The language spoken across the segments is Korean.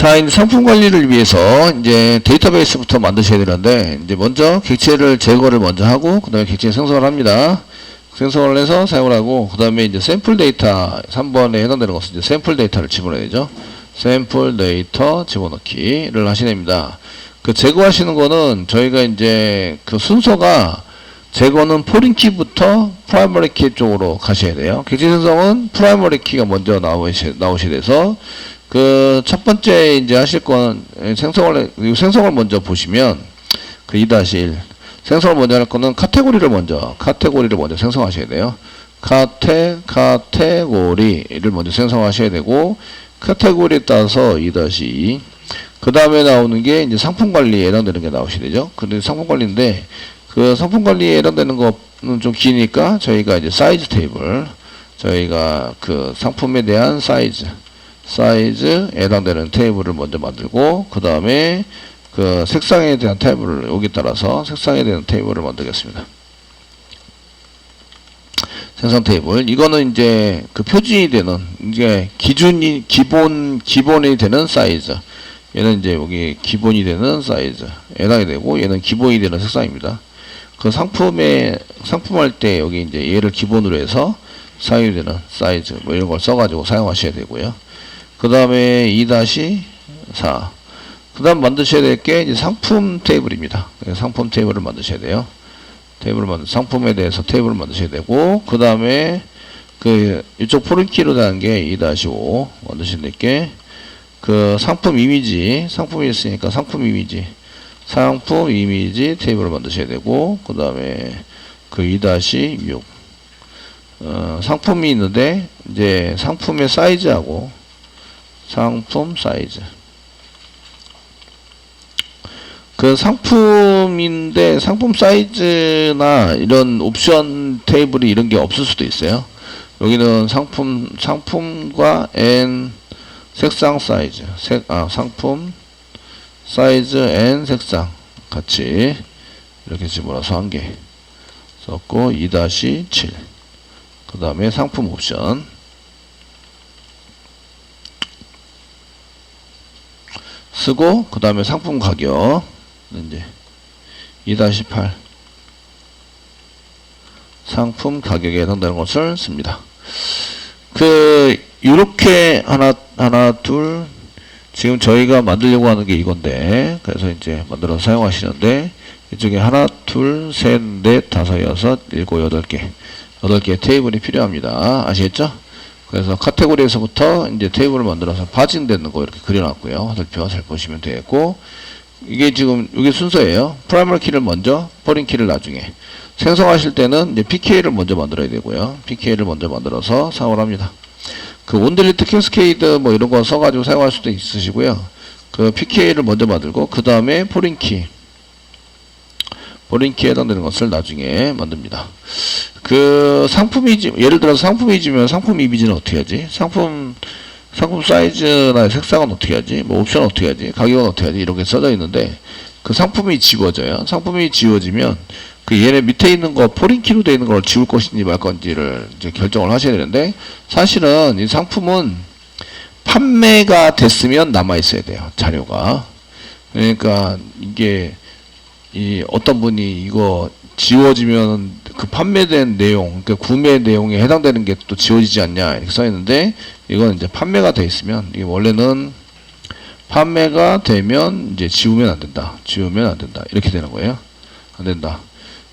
자, 이제 상품 관리를 위해서 이제 데이터베이스부터 만드셔야 되는데, 이제 먼저 객체를 제거를 먼저 하고, 그 다음에 객체 생성을 합니다. 생성을 해서 사용을 하고, 그 다음에 이제 샘플 데이터 3번에 해당되는 것은 이제 샘플 데이터를 집어넣어야 되죠. 샘플 데이터 집어넣기를 하셔야 됩니다. 그 제거하시는 거는 저희가 이제 그 순서가 제거는 포린 키부터 프라이머리 키 쪽으로 가셔야 돼요. 객체 생성은 프라이머리 키가 먼저 나오셔야 돼서 그 첫 번째 이제 하실 건 생성을 먼저 보시면 그 2-1 생성을 먼저 할 거는 카테고리를 먼저 생성하셔야 돼요. 카테고리를 먼저 생성하셔야 되고 카테고리에 따라서 2-2 그 다음에 나오는 게 이제 상품 관리에 해당되는 게 나오셔야 되죠. 근데 상품 관리인데 그 상품 관리에 해당되는 거는 좀 기니까 저희가 이제 사이즈 테이블 저희가 그 상품에 대한 사이즈에 해당되는 테이블을 먼저 만들고 그 다음에 그 색상에 대한 테이블을 여기 따라서 색상에 대한 테이블을 만들겠습니다. 생성 테이블 이거는 이제 그 표준이 되는 이제 기본이 되는 사이즈 얘는 이제 여기 기본이 되는 사이즈 해당이 되고 얘는 기본이 되는 색상입니다. 그 상품할 때 여기 이제 얘를 기본으로 해서 사용이 되는 사이즈 뭐 이런 걸 써가지고 사용하셔야 되고요. 그 다음에 2-4 그 다음 만드셔야 될 게 이제 상품 테이블입니다. 상품 테이블을 만드셔야 돼요. 상품에 대해서 테이블을 만드셔야 되고 그 다음에 그 이쪽 포린키로 되는 게 2-5 만드셔야 될 게 그 상품이 있으니까 상품 이미지 테이블을 만드셔야 되고 그 다음에 그 2-6 상품이 있는데 이제 상품의 사이즈하고 상품 사이즈 그 상품인데 상품 사이즈나 이런 옵션 테이블이 이런 게 없을 수도 있어요. 여기는 상품과 N 색상 사이즈 상품 사이즈 N 색상 같이 이렇게 집어넣어서 한 개 썼고 2-7 그 다음에 상품 옵션 쓰고 그 다음에 상품 가격 이제 2-8 상품 가격에 해당되는 것을 씁니다. 이렇게 하나 둘 지금 저희가 만들려고 하는 게 이건데 그래서 이제 만들어서 사용하시는데 이쪽에 하나 둘 셋 넷 다섯 여섯 일곱 여덟 개 테이블이 필요합니다. 아시겠죠? 그래서 카테고리에서부터 이제 테이블을 만들어서 파징되는 거 이렇게 그려놨고요. 화살표 잘 보시면 되겠고 이게 지금 이게 순서예요. 프라이머리 키를 먼저 포린 키를 나중에 생성하실 때는 이제 PK를 먼저 만들어야 되고요. PK를 먼저 만들어서 사용을 합니다. 그 온딜리트 캐스케이드 뭐 이런 거 써가지고 사용할 수도 있으시고요. 그 PK를 먼저 만들고 그 다음에 포린 키에 해당되는 것을 나중에 만듭니다. 그 예를 들어서 상품 이미지면 상품 이미지는 어떻게 하지? 상품 사이즈나 색상은 어떻게 하지? 뭐 옵션 어떻게 하지? 가격은 어떻게 하지? 이렇게 써져 있는데 그 상품이 지워져요. 상품이 지워지면 그 얘네 밑에 있는 거 포린키로 되어 있는 걸 지울 것인지 말 건지를 이제 결정을 하셔야 되는데 사실은 이 상품은 판매가 됐으면 남아 있어야 돼요. 자료가. 그러니까 이게 어떤 분이 이거 지워지면 그 판매된 내용, 그러니까 구매 내용에 해당되는 게 또 지워지지 않냐 이렇게 써 있는데 이건 이제 판매가 돼 있으면 이게 원래는 판매가 되면 이제 지우면 안 된다. 이렇게 되는 거예요. 안 된다.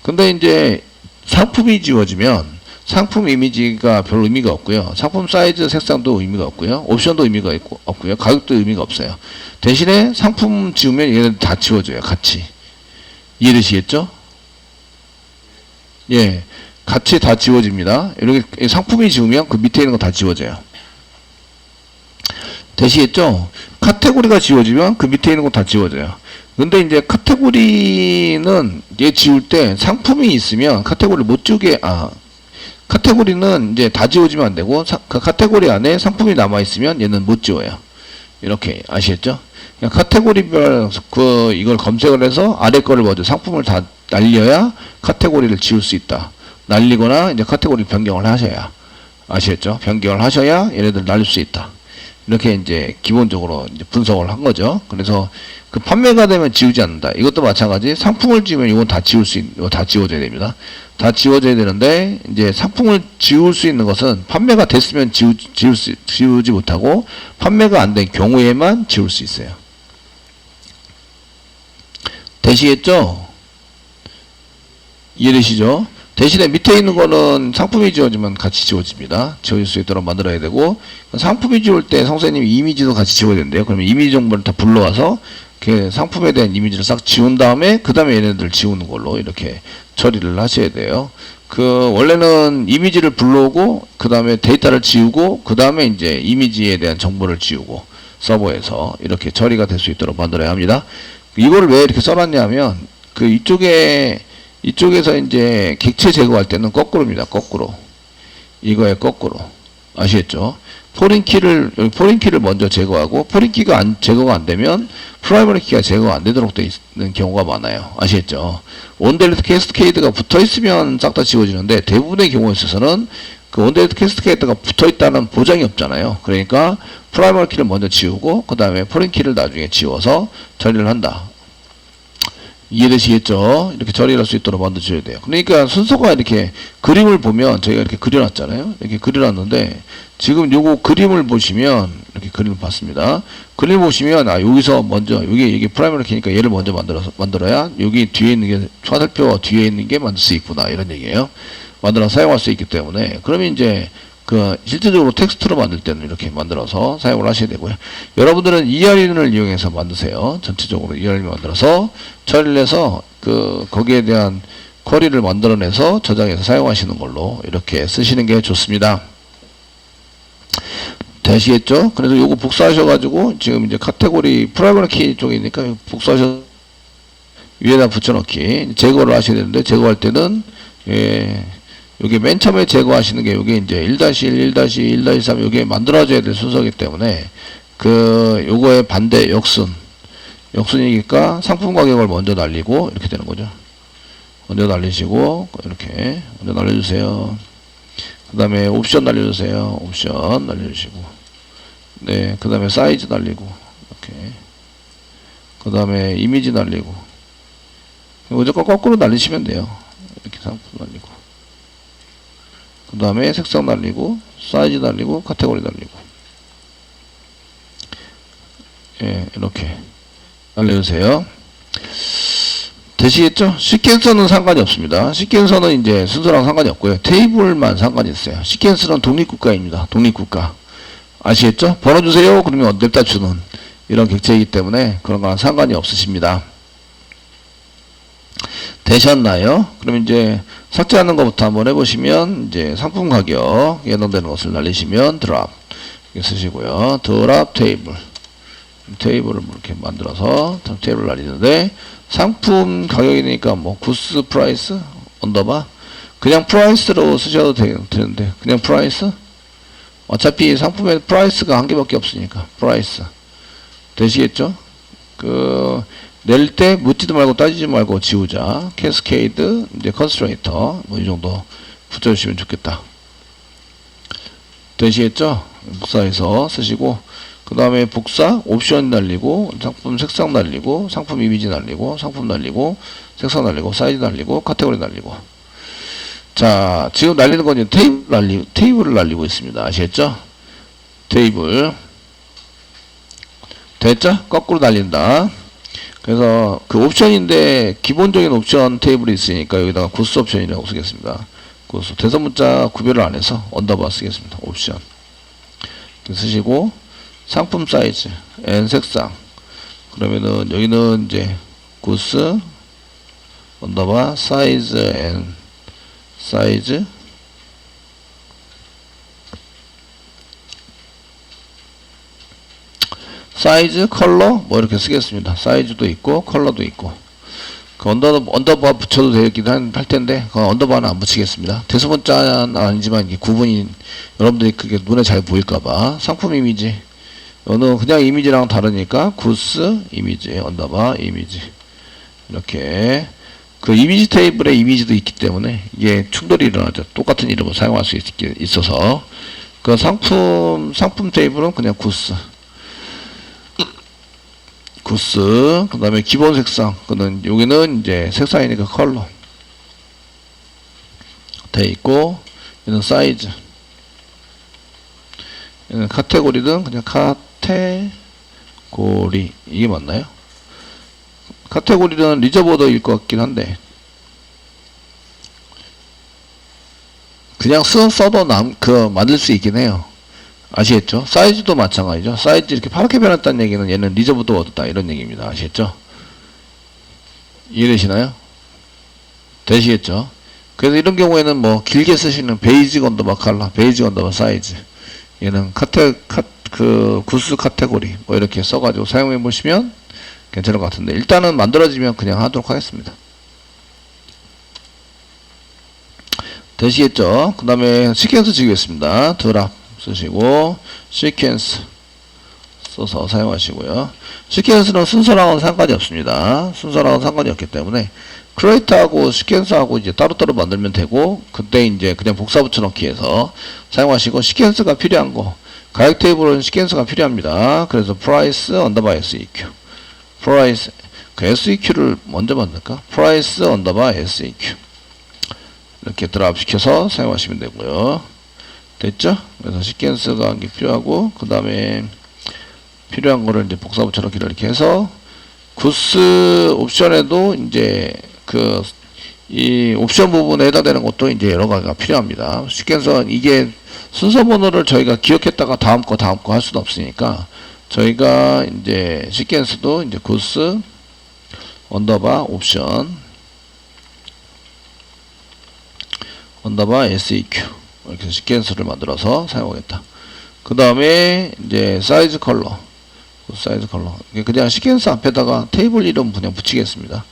근데 이제 상품이 지워지면 상품 이미지가 별 의미가 없고요. 상품 사이즈 색상도 의미가 없고요. 옵션도 의미가 없고요. 가격도 의미가 없어요. 대신에 상품 지우면 얘는 다 지워져요. 같이. 이해되시겠죠? 예. 같이 다 지워집니다. 이렇게 상품이 지우면 그 밑에 있는 거 다 지워져요. 되시겠죠? 카테고리가 지워지면 그 밑에 있는 거 다 지워져요. 근데 이제 카테고리는 얘 지울 때 상품이 있으면 카테고리를 못 지우게, 카테고리는 이제 다 지워지면 안 되고, 그 카테고리 안에 상품이 남아있으면 얘는 못 지워요. 이렇게 아시겠죠? 그냥 카테고리별 이걸 검색을 해서 아래 거를 먼저 상품을 다 날려야 카테고리를 지울 수 있다. 날리거나 이제 카테고리 변경을 하셔야 아시겠죠? 변경을 하셔야 얘네들 날릴 수 있다. 이렇게 이제 기본적으로 이제 분석을 한 거죠. 그래서 그 판매가 되면 지우지 않는다. 이것도 마찬가지. 상품을 지우면 이건 다 이거 다 지워져야 됩니다. 다 지워져야 되는데, 이제 상품을 지울 수 있는 것은 판매가 됐으면 지우지 못하고, 판매가 안 된 경우에만 지울 수 있어요. 되시겠죠? 이해되시죠? 대신에 밑에 있는 거는 상품이 지워지면 같이 지워집니다. 지워질 수 있도록 만들어야 되고, 상품이 지울 때 선생님이 이미지도 같이 지워야 된대요. 그러면 이미지 정보를 다 불러와서 상품에 대한 이미지를 싹 지운 다음에 그 다음에 얘네들 지우는 걸로 이렇게 처리를 하셔야 돼요. 원래는 이미지를 불러오고 그 다음에 데이터를 지우고 그 다음에 이제 이미지에 대한 정보를 지우고 서버에서 이렇게 처리가 될 수 있도록 만들어야 합니다. 이거를 왜 이렇게 써놨냐면 이쪽에서 이제 객체 제거할 때는 거꾸로입니다. 거꾸로. 이거의 거꾸로. 아시겠죠? 포린키를 먼저 제거하고, 포린키가 제거가 안 되면 프라이머리 키가 제거가 안 되도록 되어 있는 경우가 많아요. 아시겠죠? 온데리트 캐스케이드가 붙어 있으면 싹 다 지워지는데, 대부분의 경우에 있어서는 그 온데리트 캐스케이드가 붙어 있다는 보장이 없잖아요. 그러니까 프라이머리 키를 먼저 지우고, 그 다음에 포린키를 나중에 지워서 처리를 한다. 이해되시겠죠? 이렇게 처리할 수 있도록 만들어줘야 돼요. 그러니까 순서가 이렇게 그림을 보면 저희가 이렇게 그려놨잖아요. 이렇게 그려놨는데 지금 요거 그림을 보시면 이렇게 그림을 봤습니다. 그림 보시면 여기서 먼저 이게 프라이머리 키니까 얘를 먼저 만들어야 여기 뒤에 있는 게 화살표 뒤에 있는 게 만들 수 있구나 이런 얘기예요. 만들어서 사용할 수 있기 때문에 그러면 이제 실제적으로 텍스트로 만들 때는 이렇게 만들어서 사용을 하셔야 되고요. 여러분들은 ERN을 이용해서 만드세요. 전체적으로 ERN 만들어서 처리를 해서 거기에 대한 쿼리를 만들어내서 저장해서 사용하시는 걸로 이렇게 쓰시는 게 좋습니다. 되시겠죠? 그래서 요거 복사하셔가지고 지금 이제 카테고리 프라이머리 키 쪽이니까 복사하셔 위에다 붙여넣기 제거를 하셔야 되는데 제거할 때는 여기 맨 처음에 제거하시는 게 여기 이제 1-1, 1-2, 1-3 요게 만들어져야 될 순서이기 때문에 요거의 반대 역순이니까 상품 가격을 먼저 날리고 이렇게 되는 거죠. 먼저 날리시고 이렇게 먼저 날려주세요. 그 다음에 옵션 날려주세요. 옵션 날려주시고 네, 그 다음에 사이즈 날리고 이렇게 그 다음에 이미지 날리고 무조건 거꾸로 날리시면 돼요. 이렇게 상품 날리고 그 다음에 색상 날리고 사이즈 날리고 카테고리 날리고 이렇게 날려주세요. 되시겠죠? 시퀀서는 상관이 없습니다. 시퀀서는 이제 순서랑 상관이 없고요. 테이블만 상관이 있어요. 시퀀서는 독립국가입니다. 독립국가. 아시겠죠? 번호 주세요. 그러면 냅다 주는 이런 객체이기 때문에 그런 거랑 상관이 없으십니다. 되셨나요? 그럼 이제 삭제하는 것부터 한번 해보시면 이제 상품 가격 예정되는 것을 날리시면 드랍 이렇게 쓰시고요. 드랍 테이블을 이렇게 만들어서 테이블을 날리는데 상품 가격이니까 뭐 구스 프라이스 언더바 그냥 프라이스로 쓰셔도 되는데 그냥 프라이스 어차피 상품의 프라이스가 한 개밖에 없으니까 프라이스 되시겠죠? 낼 때 묻지도 말고 따지지 말고 지우자. 캐스케이드, 이제 컨스트레이터, 뭐 이 정도 붙여주시면 좋겠다. 되시겠죠? 복사해서 쓰시고, 그 다음에 복사, 옵션 날리고, 상품 색상 날리고, 상품 이미지 날리고, 상품 날리고, 색상 날리고, 사이즈 날리고, 카테고리 날리고. 자, 지금 날리는 건 이제 테이블을 날리고 있습니다. 아시겠죠? 테이블. 됐죠? 거꾸로 날린다. 그래서 옵션인데 기본적인 옵션 테이블이 있으니까 여기다가 구스 옵션이라고 쓰겠습니다. 구스 대소문자 구별을 안 해서 언더바 쓰겠습니다. 옵션 쓰시고 상품 사이즈 N 색상 그러면은 여기는 이제 구스 언더바 사이즈 N 사이즈 사이즈, 컬러 뭐 이렇게 쓰겠습니다. 사이즈도 있고 컬러도 있고 언더바 붙여도 되긴 할 텐데 언더바는 안 붙이겠습니다. 대소문자는 아니지만 이게 구분이 여러분들이 그게 눈에 잘 보일까봐 상품 이미지 어느 그냥 이미지랑 다르니까 구스 이미지 언더바 이미지 이렇게 이미지 테이블에 이미지도 있기 때문에 이게 충돌이 일어나죠. 똑같은 이름을 사용할 수 있어서 그 상품 테이블은 그냥 구스. 그 다음에 기본 색상. 여기는 이제 색상이니까 컬러. 돼 있고, 얘는 사이즈. 얘는 카테고리는 그냥 카테고리. 이게 맞나요? 카테고리는 리저보더일 것 같긴 한데, 그냥 써도 만들 수 있긴 해요. 아시겠죠? 사이즈도 마찬가지죠. 사이즈 이렇게 파랗게 변했다는 얘기는 얘는 리저브도 얻었다. 이런 얘기입니다. 아시겠죠? 이해되시나요? 되시겠죠? 그래서 이런 경우에는 뭐 길게 쓰시는 베이직 언더바 컬러, 베이직 언더바 사이즈. 얘는 구스 카테고리. 뭐 이렇게 써가지고 사용해 보시면 괜찮을 것 같은데, 일단은 만들어지면 그냥 하도록 하겠습니다. 되시겠죠? 그 다음에 시퀀스 지우겠습니다. 드랍 쓰시고 시퀀스 써서 사용하시고요. 시퀀스는 순서랑은 상관이 없습니다. 순서랑은 상관이 없기 때문에 크리에이트하고 시퀀스하고 이제 따로따로 만들면 되고, 그때 이제 그냥 복사 붙여넣기 해서 사용하시고, 시퀀스가 필요한 거, 가격 테이블은 시퀀스가 필요합니다. 그래서 price 언더바 SEQ, price, 그 SEQ를 먼저 만들까? price 언더바 SEQ 이렇게 드랍 시켜서 사용하시면 되고요. 됐죠? 그래서 시퀀스가 한 게 필요하고, 그 다음에 필요한 거를 이제 복사 붙여넣기를 이렇게 해서, 구스 옵션에도 이제 이 옵션 부분에 해당되는 것도 이제 여러 가지가 필요합니다. 시퀀스는 이게 순서 번호를 저희가 기억했다가 다음 거 할 수는 없으니까, 저희가 이제 시퀀스도 이제 구스 언더바 옵션 언더바 SEQ 이렇게 시퀀스를 만들어서 사용하겠다. 그 다음에 이제 사이즈 컬러, 그냥 시퀀스 앞에다가 테이블 이름 그냥 붙이겠습니다.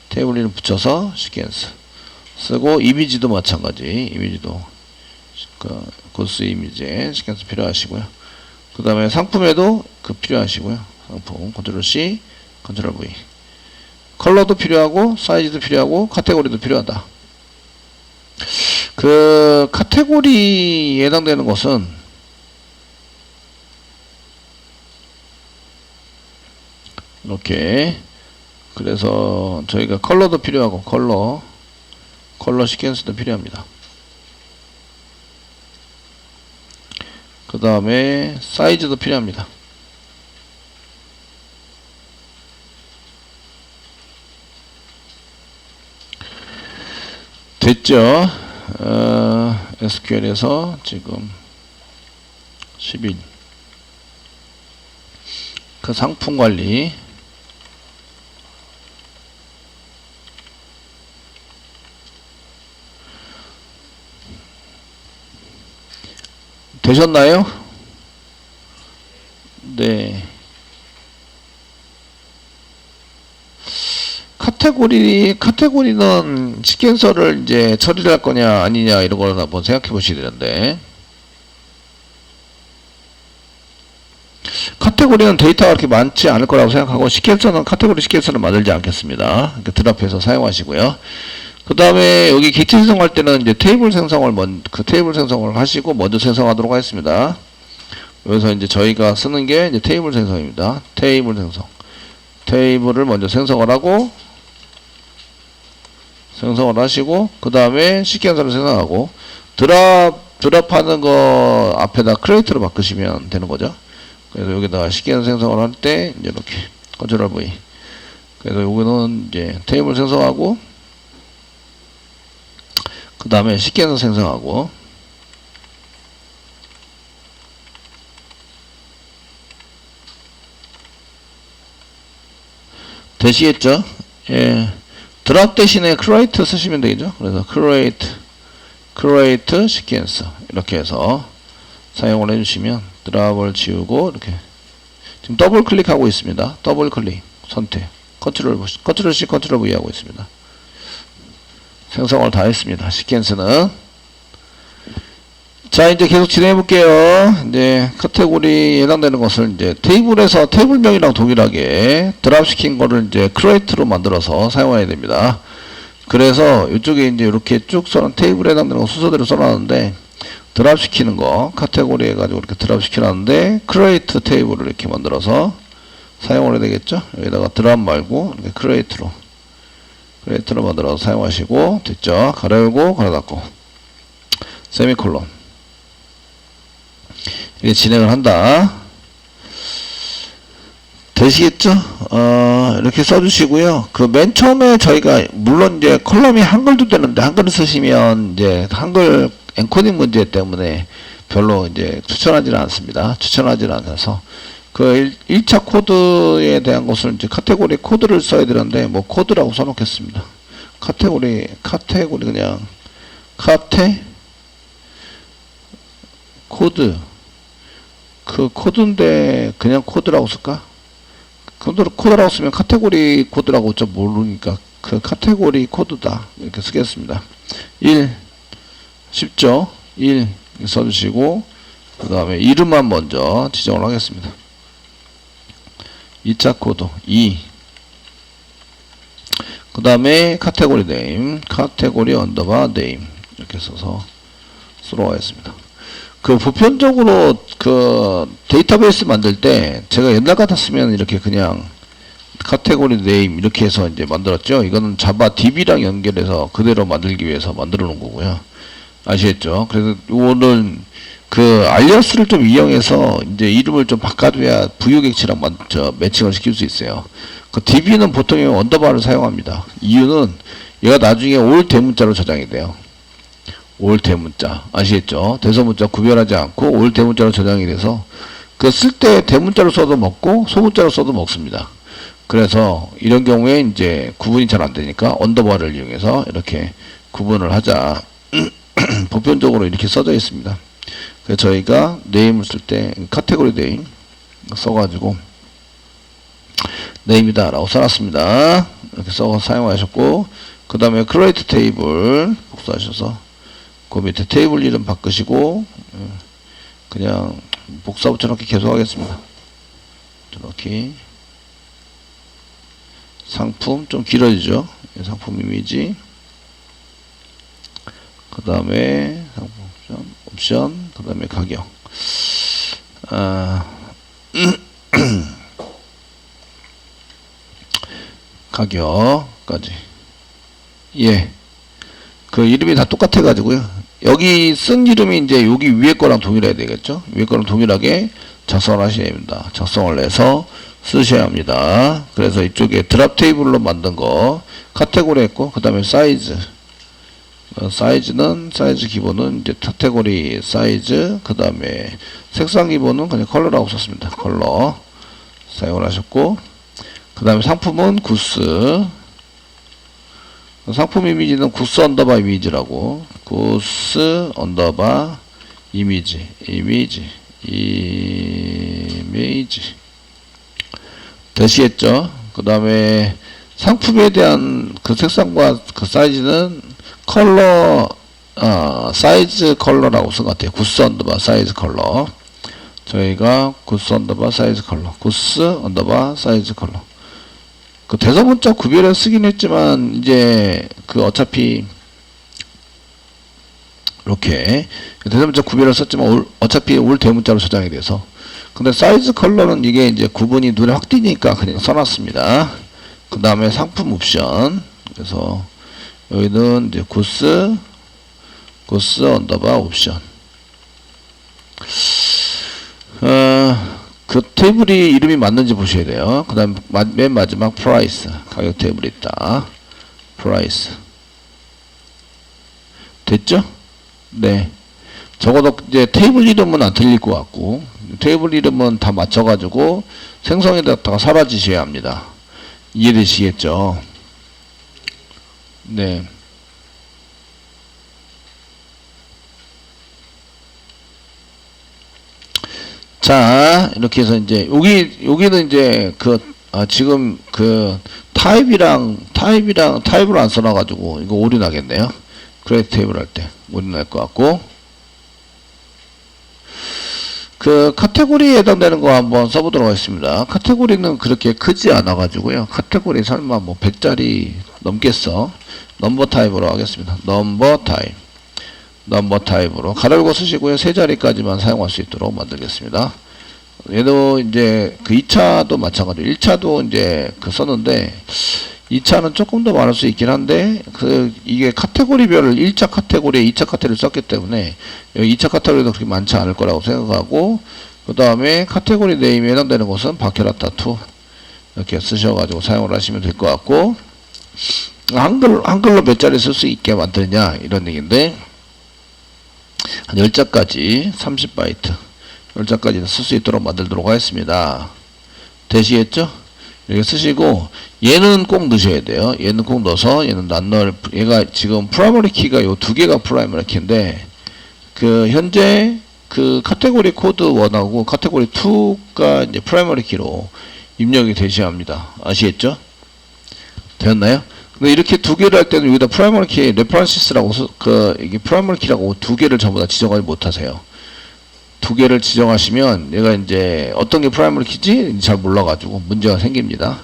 테이블 이름 붙여서 시퀀스 쓰고, 이미지도 마찬가지. 이미지도 구스 이미지에 시퀀스 필요하시고요. 그 다음에 상품에도 필요하시고요. 상품 컨트롤 C, 컨트롤 V. 컬러도 필요하고, 사이즈도 필요하고, 카테고리도 필요하다. 카테고리에 해당되는 것은 이렇게, 그래서 저희가 컬러도 필요하고, 컬러 시퀀스도 필요합니다. 그 다음에 사이즈도 필요합니다. 됐죠? SQL에서 지금 11 그 상품 관리 되셨나요? 네. 카테고리는 시퀀서를 이제 처리를 할 거냐 아니냐 이런 걸 한번 생각해 보셔야 되는데, 카테고리는 데이터가 그렇게 많지 않을 거라고 생각하고, 시퀀서는 카테고리 시퀀서를 만들지 않겠습니다. 드랍해서 사용하시고요. 그 다음에 여기 객체 생성할 때는 이제 테이블 생성을 테이블 생성을 하시고 먼저 생성하도록 하겠습니다. 여기서 이제 저희가 쓰는 게 이제 테이블 생성입니다. 테이블 생성. 테이블을 먼저 생성을 하고, 그 다음에 시퀀서를 생성하고, 드랍하는 거 앞에다 크리에이트로 바꾸시면 되는 거죠. 그래서 여기다가 시퀀서 생성을 할 때 이제 이렇게 컨트롤 V. 그래서 여기는 이제 테이블 생성하고, 그 다음에 시퀀서 생성하고, 되시겠죠? 예. 드랍 대신에 create 쓰시면 되겠죠? 그래서 create 시퀀서 이렇게 해서 사용을 해주시면, 드랍을 지우고 이렇게 지금 더블 클릭하고 있습니다. 더블 클릭 선택 컨트롤 C 컨트롤 V 하고 있습니다. 생성을 다 했습니다. 시퀀스는. 자, 이제 계속 진행해 볼게요. 이제 카테고리에 해당되는 것을 이제 테이블에서 테이블명이랑 동일하게 드랍 시킨 거를 이제 create로 만들어서 사용해야 됩니다. 그래서 이쪽에 이제 이렇게 쭉 써놓은 테이블에 해당되는 거 순서대로 써놨는데, 드랍 시키는 거, 카테고리 해가지고 이렇게 드랍 시켜놨는데, 크리에이트 테이블을 이렇게 만들어서 사용을 해야 되겠죠? 여기다가 드랍 말고, 이렇게 크리에이트로 만들어서 사용하시고, 됐죠? 가로 열고, 가로 닫고, 세미콜론. 이렇게 진행을 한다. 되시겠죠? 이렇게 써주시고요. 그 맨 처음에 저희가 물론 이제 컬럼이 한글도 되는데 한글을 쓰시면 이제 한글 엔코딩 문제 때문에 별로 이제 추천하지는 않습니다. 추천하지는 않아서 그 1차 코드에 대한 것을 이제 카테고리 코드를 써야 되는데 뭐 코드라고 써놓겠습니다. 카테고리 그냥 코드 그 코드인데 그냥 코드라고 쓸까? 코드라고 쓰면 카테고리 코드라고 좀 모르니까 그 카테고리 코드다 이렇게 쓰겠습니다. 1 쉽죠? 1 써주시고 그 다음에 이름만 먼저 지정을 하겠습니다. 2차 코드 2 그 다음에 카테고리 네임 카테고리 언더바 네임 이렇게 써서 쓰러가겠습니다. 그 보편적으로 그 데이터베이스 만들 때 제가 옛날 같았으면 이렇게 그냥 카테고리 네임 이렇게 해서 이제 만들었죠. 이거는 자바 DB랑 연결해서 그대로 만들기 위해서 만들어 놓은 거고요. 아시겠죠? 그래서 이거는 그 알리아스를 좀 이용해서 이제 이름을 좀 바꿔줘야 부유객치랑 매칭을 시킬 수 있어요. 그 DB는 보통 언더바를 사용합니다. 이유는 얘가 나중에 올 대문자로 저장이 돼요. 올 대문자 아시겠죠? 대소문자 구별하지 않고 올 대문자로 저장이 돼서 그 쓸 때 대문자로 써도 먹고 소문자로 써도 먹습니다. 그래서 이런 경우에 이제 구분이 잘 안 되니까 언더바를 이용해서 이렇게 구분을 하자. 보편적으로 이렇게 써져 있습니다. 그래서 저희가 네임을 쓸 때 카테고리 네임 써가지고 네임이다 라고 써놨습니다. 이렇게 써서 사용하셨고 그 다음에 크리에이트 테이블 복사하셔서 그 밑에 테이블 이름 바꾸시고 그냥 복사 붙여넣기 계속 하겠습니다. 붙여넣기 상품 좀 길어지죠. 상품 이미지 그 다음에 상품 옵션 그 다음에 가격 가격까지 예. 그 이름이 다 똑같아 가지고요. 여기 쓴 이름이 이제 여기 위에 거랑 동일해야 되겠죠. 위에 거랑 동일하게 작성을 하셔야 됩니다. 작성을 해서 쓰셔야 합니다. 그래서 이쪽에 드랍 테이블로 만든 거 카테고리 했고 그 다음에 사이즈 사이즈는 사이즈 기본은 이제 카테고리 사이즈 그 다음에 색상 기본은 그냥 컬러라고 썼습니다. 컬러 사용을 하셨고 그 다음에 상품은 구스 상품 이미지는 구스 언더바 이미지라고 구스 언더바 이미지 되시겠죠? 그 다음에 상품에 대한 그 색상과 그 사이즈는 컬러 사이즈 컬러라고 쓴 것 같아요. 구스 언더바 사이즈 컬러 저희가 구스 언더바 사이즈 컬러 구스 언더바 사이즈 컬러 그 대소문자 구별해 쓰긴 했지만 이제 그 어차피 이렇게 대소문자 구별을 썼지만 어차피 올 대문자로 저장이 돼서 근데 사이즈 컬러는 이게 이제 구분이 눈에 확 띄니까 그냥 써놨습니다. 그 다음에 상품 옵션 그래서 여기는 이제 구스 언더바 옵션 그 테이블이 이름이 맞는지 보셔야 돼요. 그 다음 맨 마지막 프라이스 가격 테이블이 있다. 프라이스 됐죠? 네. 적어도 이제 테이블 이름은 안 틀릴 것 같고 테이블 이름은 다 맞춰가지고 생성해 놨다가 사라지셔야 합니다. 이해되시겠죠? 네. 자, 이렇게 해서 이제 여기는 이제 지금 타입을 안 써놔가지고 이거 오류 나겠네요. 크리에이트 테이블 할 때 오류 날 것 같고 그 카테고리에 해당되는 거 한번 써보도록 하겠습니다. 카테고리는 그렇게 크지 않아가지고요. 카테고리 설마 뭐 100짜리 넘겠어? 넘버 타입으로 하겠습니다. 넘버 타입 넘버 타입으로 가로열고 쓰시고요. 세 자리까지만 사용할 수 있도록 만들겠습니다. 얘도 이제 그 2차도 마찬가지로 1차도 이제 그 썼는데 2차는 조금 더 많을 수 있긴 한데 이게 카테고리별을 1차 카테고리에 2차 카테고리를 썼기 때문에 여기 2차 카테고리도 그렇게 많지 않을 거라고 생각하고, 그 다음에 카테고리 네임에 해당되는 것은 바케라타2 이렇게 쓰셔가지고 사용을 하시면 될 것 같고, 한글로 몇 자리 쓸 수 있게 만드냐 이런 얘기인데, 한 10자까지 30바이트 10자까지 쓸 수 있도록 만들도록 하겠습니다. 되시겠죠? 이렇게 쓰시고, 얘는 꼭 넣으셔야 돼요. 얘는 꼭 넣어서, 얘는 안 넣을, 얘가 지금 프라이머리 키가 요 두 개가 프라이머리 키인데, 그 현재 그 카테고리 코드 1하고 카테고리 2가 이제 프라이머리 키로 입력이 되셔야 합니다. 아시겠죠? 되었나요? 근데 이렇게 두 개를 할 때는 여기다 프라이머리 키 레퍼런시스라고 이게 프라이머리 키라고 두 개를 전부 다 지정하지 못하세요. 두 개를 지정하시면 얘가 이제 어떤 게 프라이머리 키지 잘 몰라가지고 문제가 생깁니다.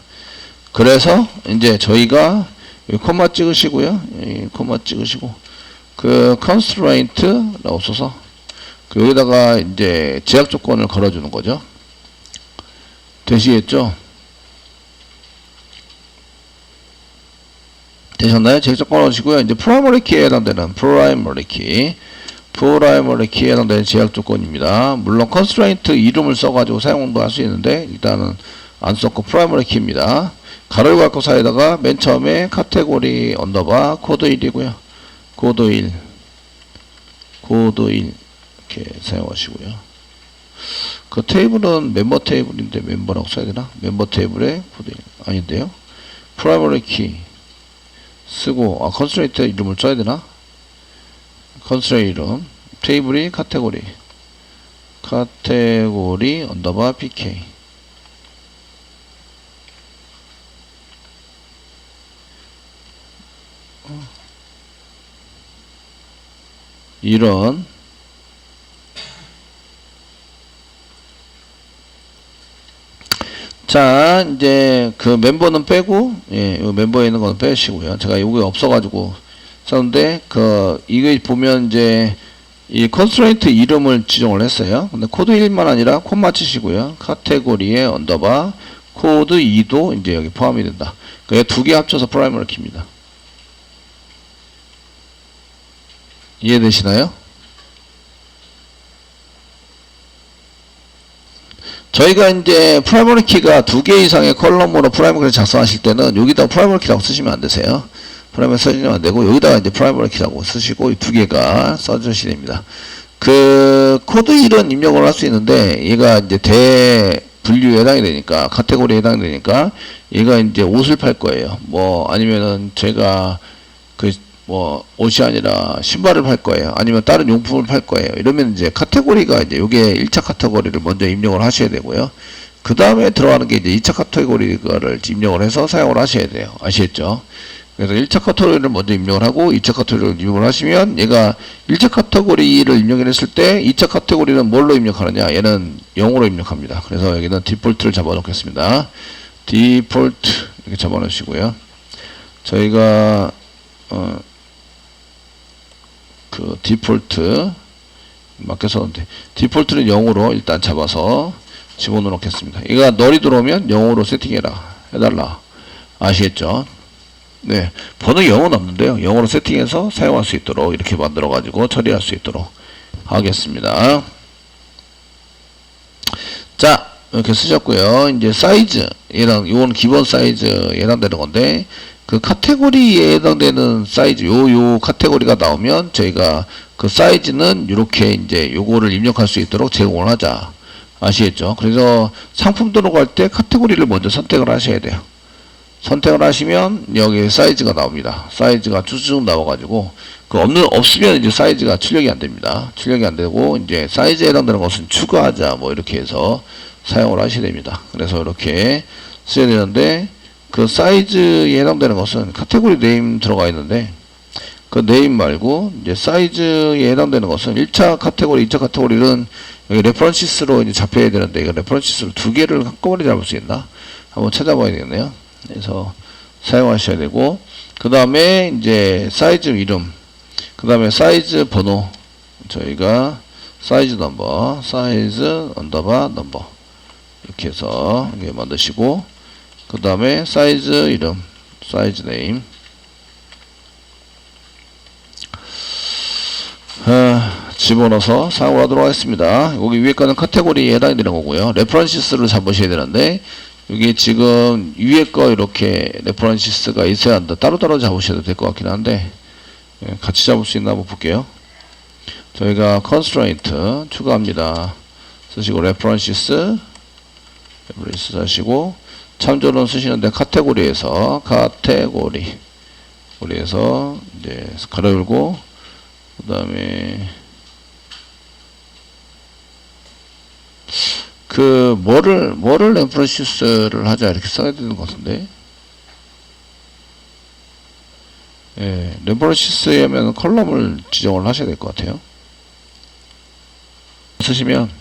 그래서 이제 저희가 여기 콤마 찍으시고요. 콤마 찍으시고 그 constraint라고 써서 여기다가 이제 제약 조건을 걸어주는 거죠. 되시겠죠? 되셨나요? 제약 조건 넣으시고요. 이제 프라이머리 키에 해당되는 프라이머리 키에 해당되는 제약 조건입니다. 물론 constraint 이름을 써가지고 사용도 할 수 있는데 일단은 안 썼고 프라이머리 키입니다. 가로를 갖고 사이에다가 맨 처음에 카테고리 언더바 코드 1이고요. 코드 1 이렇게 사용하시고요. 그 테이블은 멤버 테이블인데 멤버라고 써야 되나? 멤버 테이블에 코드 1 아닌데요. 프라이머리 키 쓰고 컨스트레인트 이름을 써야 되나? 컨스트레인트 이름 테이블이 카테고리 언더바 pk 이런 자 이제 그 멤버는 빼고 멤버에 있는 거는 빼시고요. 제가 여기 없어가지고 썼는데 이거 보면 이제 이 컨스트레인트 이름을 지정을 했어요. 근데 코드 1만 아니라 콤마 치시고요. 카테고리에 언더바 코드 2도 이제 여기 포함이 된다. 그러니까 두 개 합쳐서 프라이머리 키입니다. 이해되시나요? 저희가 이제 프라이머리 키가 두 개 이상의 컬럼으로 프라이머리 키를 작성하실 때는 여기다 프라이머리 키라고 쓰시면 안 되세요. 프라이머리 쓰시면 안 되고 여기다가 이제 프라이머리 키라고 쓰시고 이 두 개가 써주시야 됩니다. 그 코드 1은 입력을 할 수 있는데 얘가 이제 대분류에 해당이 되니까 카테고리에 해당이 되니까 얘가 이제 옷을 팔 거예요. 뭐 아니면은 제가 옷이 아니라 신발을 팔 거예요. 아니면 다른 용품을 팔 거예요. 이러면 이제 카테고리가 이제 요게 1차 카테고리를 먼저 입력을 하셔야 되고요. 그 다음에 들어가는 게 이제 2차 카테고리를 입력을 해서 사용을 하셔야 돼요. 아시겠죠? 그래서 1차 카테고리를 먼저 입력을 하고 2차 카테고리를 입력을 하시면 얘가 1차 카테고리를 입력을 했을 때 2차 카테고리는 뭘로 입력하느냐? 얘는 0으로 입력합니다. 그래서 여기는 디폴트를 잡아 놓겠습니다. 디폴트 이렇게 잡아 놓으시고요. 저희가 그 디폴트 맞게 썼는데 디폴트는 0으로 일단 잡아서 집어넣어 놓겠습니다. 얘가 널이 들어오면 0으로 해달라. 아시겠죠? 네. 번호 0은 없는데요. 0으로 세팅해서 사용할 수 있도록 이렇게 만들어 가지고 처리할 수 있도록 하겠습니다. 자, 이렇게 쓰셨고요. 이제 사이즈 이건 기본 사이즈에 해당되는 건데 그 카테고리에 해당되는 사이즈 요 카테고리가 나오면 저희가 그 사이즈는 이렇게 이제 요거를 입력할 수 있도록 제공을 하자. 아시겠죠? 그래서 상품 등록할 때 카테고리를 먼저 선택을 하셔야 돼요. 선택을 하시면 여기 사이즈가 나옵니다. 사이즈가 쭉 나와가지고 없으면 이제 사이즈가 출력이 안 됩니다. 출력이 안 되고 이제 사이즈에 해당되는 것은 추가하자 뭐 이렇게 해서 사용을 하셔야 됩니다. 그래서 이렇게 써야 되는데 그 사이즈에 해당되는 것은 카테고리 네임 들어가 있는데 그 네임 말고 이제 사이즈에 해당되는 것은 1차 카테고리, 2차 카테고리는 여기 레퍼런시스로 이제 잡혀야 되는데 이거 레퍼런시스로 두 개를 한꺼번에 잡을 수 있나? 한번 찾아봐야 되겠네요. 그래서 사용하셔야 되고 그 다음에 이제 사이즈 이름, 그 다음에 사이즈 번호 저희가 사이즈 넘버, 사이즈 언더바 넘버 이렇게 해서 이게 만드시고, 그 다음에 사이즈 이름, 사이즈 네임, 집어넣어서 사용을 하도록 하겠습니다. 여기 위에 거는 카테고리에 해당이 되는 거고요. 레퍼런시스를 잡으셔야 되는데, 여기 지금 위에 거 이렇게 레퍼런시스가 있어야 한다. 따로따로 잡으셔도 될 것 같긴 한데, 같이 잡을 수 있나 한번 볼게요. 저희가 constraint 추가합니다. 쓰시고 references 하시고, 참조는 쓰시는데 카테고리에서 카테고리에서 이제 가로 열고, 그 다음에 뭐를 레퍼런시스를 하자 이렇게 써야 되는 것 같은데, 예, 레퍼런시스에 하면 컬럼을 지정을 하셔야 될 것 같아요. 쓰시면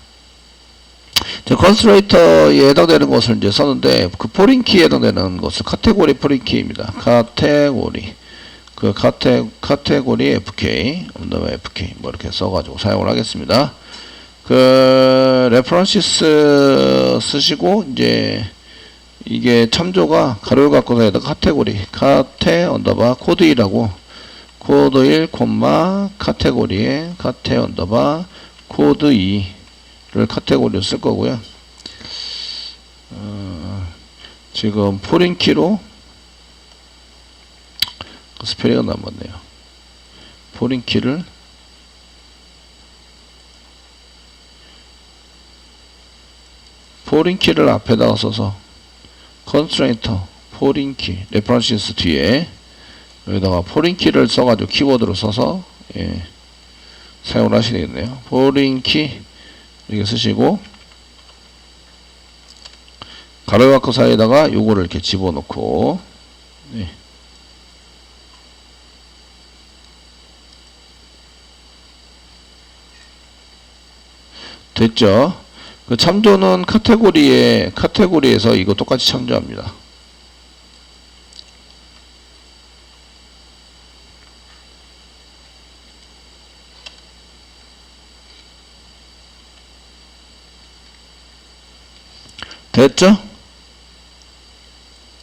저 컨스트레이터에 해당되는 것을 이제 썼는데, 그 포린키에 해당되는 것은 카테고리 포린키입니다. 카테고리 카테고리 FK 그다음에 FK 뭐 이렇게 써가지고 사용을 하겠습니다. 그 레퍼런시스 쓰시고, 이제 이게 참조가 가로를 갖고서 해다 카테 언더바 코드 1하고 코드 1 콤마 카테고리에 카테 언더바 코드 2를 카테고리로 쓸 거고요. 지금 포린키로 스페링은 안 맞네요. 포린키를 앞에다가 써서 constraint 포린키 레퍼런시스 뒤에 여기다가 포린키를 써가지고 키워드로 써서, 예, 사용을 하셔야 되겠네요. 포린키 이렇게 쓰시고, 가로 갖고 사이에다가 요거를 이렇게 집어넣고, 네. 됐죠? 그 참조는 카테고리에서 이거 똑같이 참조합니다. 됐죠?